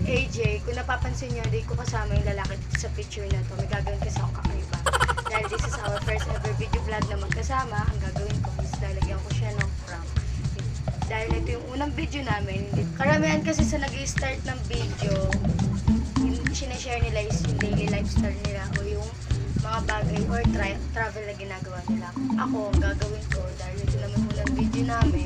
AJ. Kung napapansin nyo, hindi ko kasama yung lalaki dito sa picture na to. May gagawin kasi ako kakaiba. Dahil this is our first ever video vlog na magkasama, ang gagawin ko is lalagyan ko siya ng prank. Dahil ito yung unang video namin. Karamihan kasi sa nag-start ng video, yung sinashare nila is yung daily lifestyle nila o yung mga bagay or travel na ginagawa nila. Ako, ang gagawin ko, dahil ito naman unang video namin,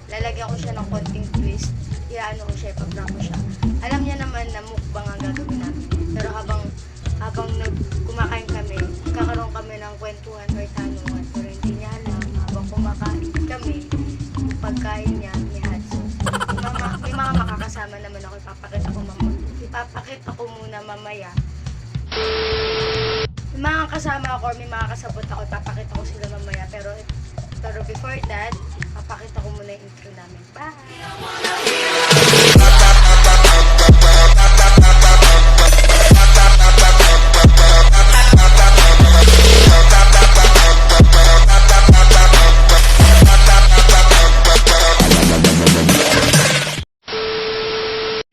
lalagyan ko siya ng konting twist. Iaano ko siya, ipag-prank ko siya. Alam niya naman na mukbang ang gagawin namin. Pero habang kumakain kami, kakaroon kami ng kwentuhan or tanungan. Pero hindi niya alam, habang kumakain kami, yung pagkain niya, may hot sauce. May mga makakasama naman ako, ipapakita ko muna mamaya. May mga kasama ako, may mga kasabot ako, ipapakita ko sila mamaya. Pero before that, papakita ko muna yung intro namin. Bye!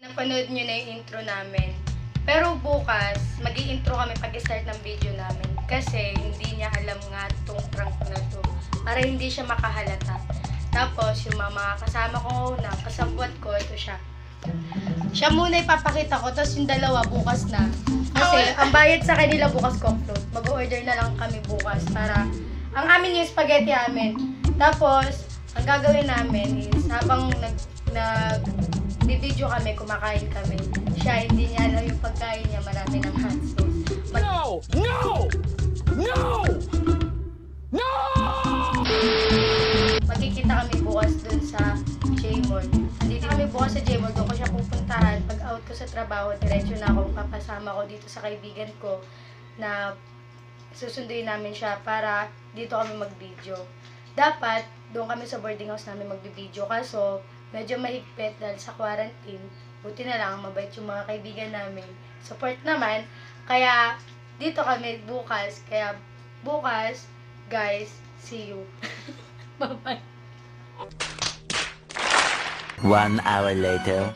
Napanood nyo na yung intro namin. Pero bukas, mag-i-intro kami pag-start ng video namin. Kasi hindi niya alam nga itong prank na to. Para hindi siya makahalata. Tapos, yung mga kasama ko na kasabwat ko, ito siya. Siya muna ipapakita ko, tapos yung dalawa bukas na. Kasi, ang bayad sa kanila bukas co-float. Mag-order na lang kami bukas para, ang amin yung spaghetti amin. Tapos, ang gagawin namin is, habang nag-video kami, kumakain kami. Siya, hindi niya alam yung pagkain niya, marami ng hot sauce. No! No! No! No! Magkikita kami bukas dun sa J-Mall. Andito kami bukas sa J-Mall, doon ko siya pupuntahan. Pag out ko sa trabaho, diretso na ako, papasama ko dito sa kaibigan ko na susunduin namin siya para dito kami mag-video. Dapat, doon kami sa boarding house namin mag-video, kaso medyo mahigpit dahil sa quarantine. Buti na lang, mabait yung mga kaibigan namin. Support naman, kaya dito kami bukas. Kaya bukas, guys, see you. Bye-bye. 1 hour later.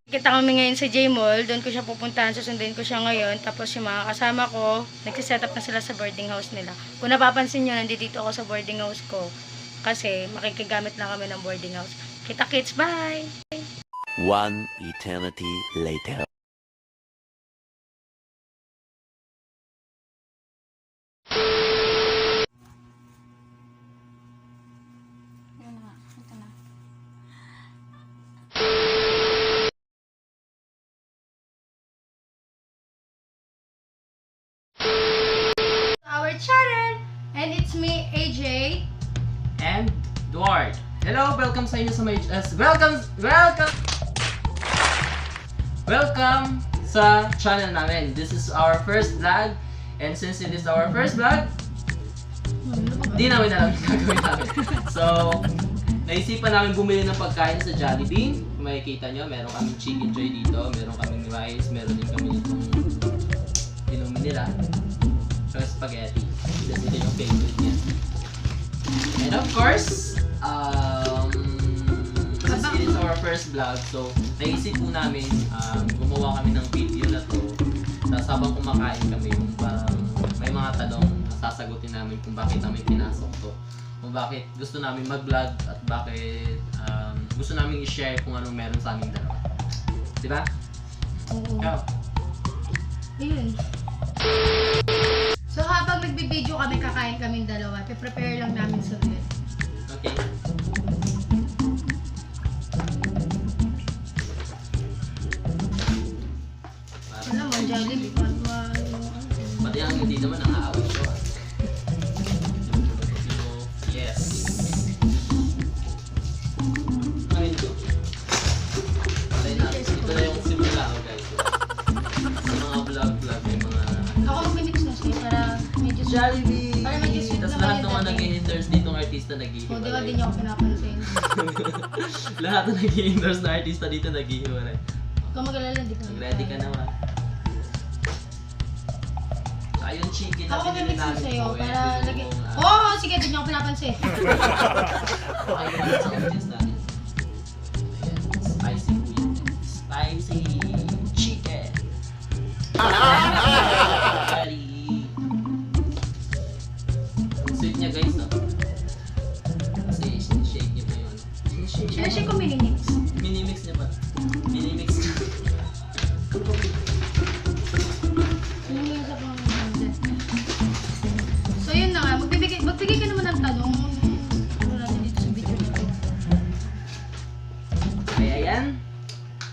Kita kami ngayon sa J-Mall, doon ko siya pupuntahan, susunduin ko siya ngayon. Tapos yung mga kasama ko, nagsiset up na sila sa boarding house nila. Kung napapansin nyo, nandito ako sa boarding house ko. Kasi makikigamit lang kami ng boarding house. Kita kids, bye! 1 eternity later. Our channel! And it's me, AJ. And Duarte. Hello, welcome sa inyo sa my welcome sa channel namin. This is our first vlog, and since it is our first vlog, di namin alam yung gagawin namin. So, naisipan namin bumili ng pagkain sa Jollibee. Kung makikita nyo, meron kaming chicken joy dito, meron kaming rice, meron din kami itong inumin nila. So, spaghetti. Kasi ito yung favorite niya. And of course, since it is our first vlog, so naisip po namin gumawa kami ng video na to. Tapos habang kumakain kami, yung parang may mga tanong na sasagutin namin kung bakit namin pinasok to. Kung bakit gusto namin mag-vlog at bakit gusto namin i-share kung anong meron sa aming dalawa. Diba? Oo. Ikaw? Yun. So habang nagbibideo kami, kakain kaming dalawa, prepare lang namin saglit. Okay. Alam mo, Jollibee, Pati ang hindi naman ang aaway ko. Yes. Ano ito? Patay na. Ito na yung simula ko, guys. Sa mga vlog, may mga ako mag-mix na siya para medyo Jollibee! Para medyo sweet Tapos na lahat ng kayo mga dati. nag-i-endorse ditong artista O, di ba nag-ihiwalay. din niyo ako pinapansin? Lahat ng nag-i-endorse na artista dito nag-ihiwalay. Kung mag-alala, di ka. Mag-ready ka naman. Ayun, chicken na Ako binili mag-mix na namin sa'yo po. para lagi. Oo, sige, di niyo ako pinapansin. Okay, sa audience natin. Ayan, spicy po yun. Spicy Kaya ayan.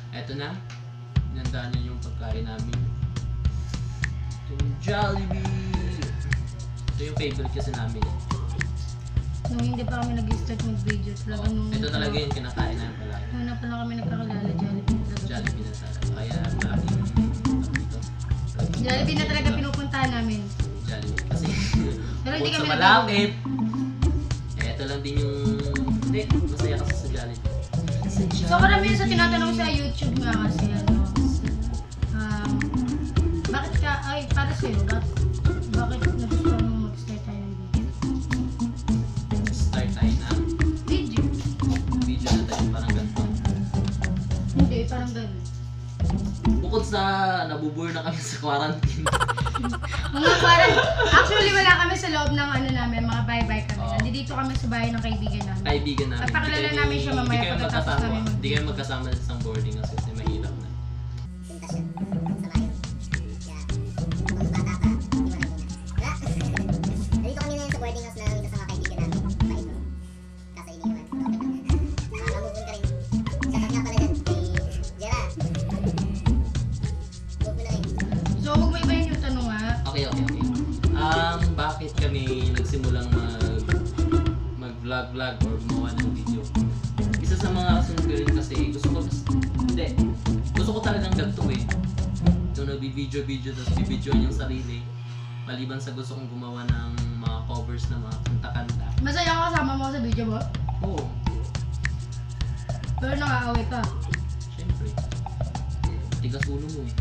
Eto na. Inandaan nyo yung pagkain namin. Ito yung Jollibee. Ito yung favorite kasi namin. Nung hindi pa kami nag-start mag-video, talaga nung... Ito talaga yung kinakain namin palagi. Nung na pala kami nagkakilala, Jollibee talaga. Jollibee na talaga. Kaya laging dito. Jollibee na talaga pinupuntahan namin. Jollibee. Kasi Pero hindi bukod kami sa malapit. Eh, ito lang din yung... Hindi, masaya kasi sa Jollibee. So karamihan sa tinatanong sa YouTube nga kasi bakit ka, ay para sa'yo, bakit nagustuhan mo mag-start tayo ng video? Start tayo na. Video? Video na tayo parang ganito. Hindi, parang gano'n. Bukod sa nabubur na kami sa quarantine. Mga parang, actually wala kami sa loob ng ano namin, mga bye-bye kami. Oo. Nandito kami sa bahay ng kaibigan namin. Kaibigan namin. Papakilala namin siya mamaya pagkatapos namin mag- Hindi kayo magkasama sa isang boarding kasi mahirap na. Nandito kami ngayon sa boarding house ng isa sa mga kaibigan namin. Mait, no? Kaso iniwan. Okay lang. Move on ka rin. Shoutout nga pala dyan kay Gerard. Move mo na rin. So huwag mo ibahin yung tanong ha. Okay. Bakit kami nagsimulang mag-vlog or gumawa ng video? Isa sa mga rason ko rin kasi gusto ko talagang ganito eh. Yung nagbi-video tapos bibidyoan yung sarili. Maliban sa gusto kong gumawa ng mga covers na mga kanta-kanta. Masaya ka kasama mo sa video mo? Oo, Pero nakakaway ka. syempre. Tigas ulo mo eh.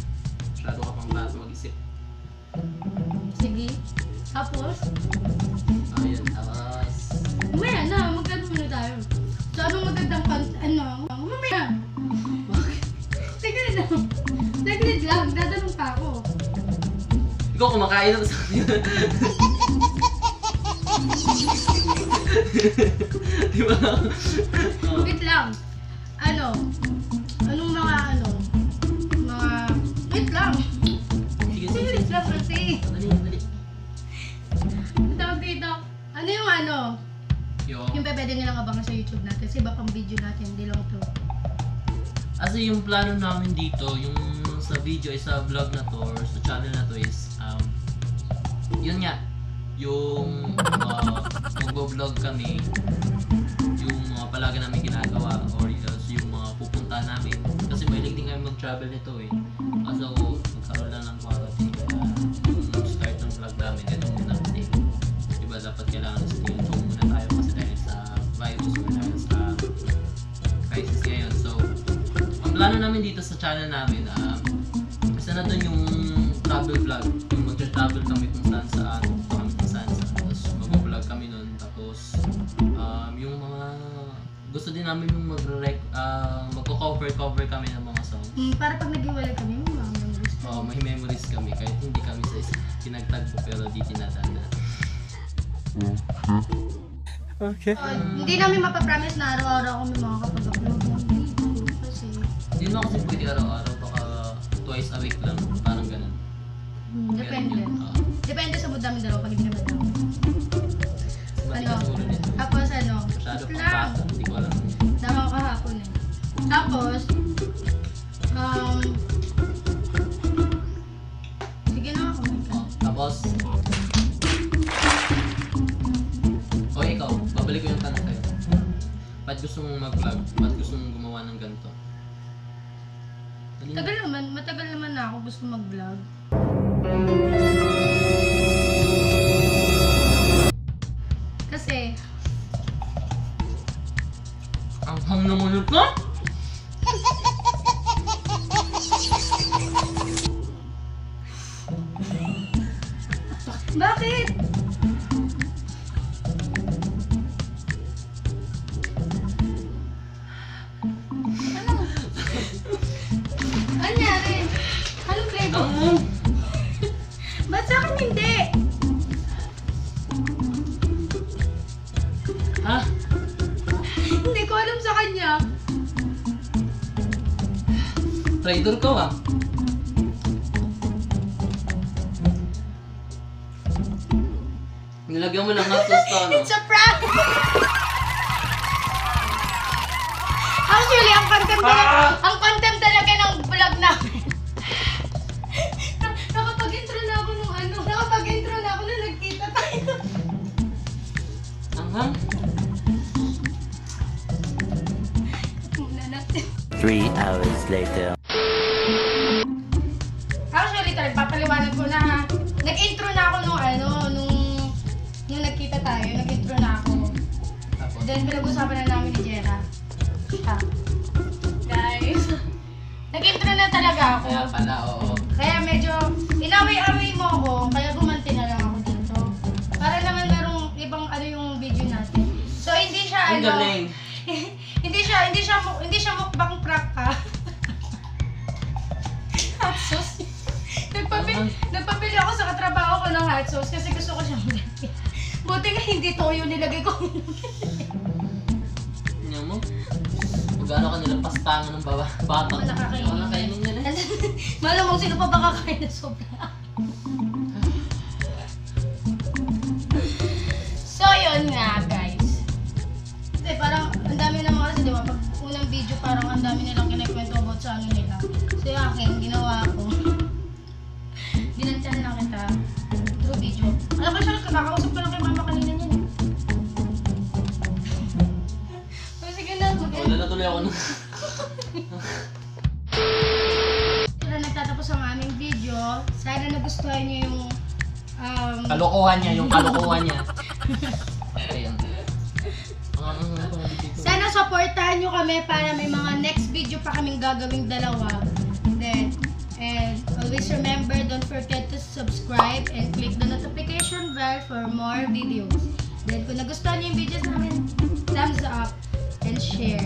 Masyado ka pang bata mag-isip. Sige. Tapos, Ayun, tapos... mamaya na, magkano muna tayo. So anong magandang mamaya. Bakit? Saglit lang. Saglit lang, dadanong pa ako. Ikaw kumakain na sa akin. Di ba? Oh. Wait lang. Anong mga wait lang. Sige. Saglit lang kasi. Dali. Tawag dito. Ano yung pwede nilang abangan sa YouTube natin. Kasi iba pang video natin, hindi lang ito. Kasi yung plano namin dito, yung sa video, sa vlog na to, or sa channel na to is, yun nga, yung mag-vlog kami, yung mga palaga namin ginagawa, or yung mga pupunta namin. Kasi mahilig din kami mag-travel nito eh. Kaso, magkaroon lang ng quarantine, kaya yung start ng vlog namin, ito muna kasi, diba dapat kailangan stay at home muna tayo kasi dahil sa virus or dahil sa crisis ngayon. So, ang plano namin dito sa channel namin, isa na dun yung travel vlog. Yung mag-travel kami kung saan saan, tapos mag-vlog kami nun. Tapos, yung mga gusto din namin yung magko-cover kami ng mga songs. Para pag nag-iwalay kami, mga gusto. May memories kami kahit hindi kami sa pinagtagpo pero di tinadana. Okay. Hindi namin mapapromise na araw-araw kami makakapag-upload ng video kasi Hindi naman kasi pwede araw-araw, baka twice a week lang, parang ganun. depende. Ganun yun. Depende sa mood namin dalawa pag hindi naman daw. Matigas ulo nito. Tapos Masyado pang lang. bata, hindi ko alam. Tama ko kahapon eh. Tapos, sige na ako. Tapos, ikaw, babalik ko yung tanong sa'yo. Ba't gusto mong mag-vlog? Ba't gusto mong gumawa ng ganito? Dali na. Matagal naman na ako gusto mag-vlog. Kasi, Ang ham naman ito? bakit? Ano nangyari? Anong flavor? Ba't sa akin hindi? Ha? Hindi ko alam sa kanya. Traitor ka ah. Nilagyan mo ng hot sauce to, no? It's a prank! Actually, Actually, ang content talaga ng vlog namin. Nakapag-intro na ako nung nagkita tayo. Anghang? Muna natin. 3 hours later. Actually, talaga, papaliwanag ko na ha. Nag-intro na ako nung nagkita tayo. Nag-intro na ako. Tapos? Then, pinag-usapan na namin ni Jera. Ha? Guys. Nag-intro na talaga ako. Kaya pala, oo. Kaya medyo, inaway-away mo ako. Kaya gumanti na lang ako dito. Para naman merong ibang yung video natin. So, hindi siya Ang galing. hindi siya mukbang prank ha. Hot sauce. Nagpabili ako sa katrabaho ko ng hot sauce kasi gusto ko siyang ganyan. Buti nga hindi toyo nilagay ko. Tingnan mo. Magano ka nila pastangan ng batang. Nakakainin. Ano kainin nila? Malamang sino pa ba kakain na sobra? So, yun nga guys. Kasi parang ang dami naman kasi, di ba? Pag unang video parang ang dami nilang kinikwento about sa ano nila. So, yung akin, ginawa ko. Ginantyahan lang kita. Through video. Alam ba siya, kakakausap ko lang kay mama kanina niyan eh. So, sige na. Wala na tuloy ako nung... Kaya nagtatapos ang aming video. Sana nagustuhan niyo yung Kalokohan niya. Ayan. sana supportahan nyo kami para may mga next video pa kaming gagawing dalawa. Then, and always remember, don't forget to subscribe and click the notification bell for more videos. Then, kung nagustuhan nyo yung videos namin, thumbs up and share.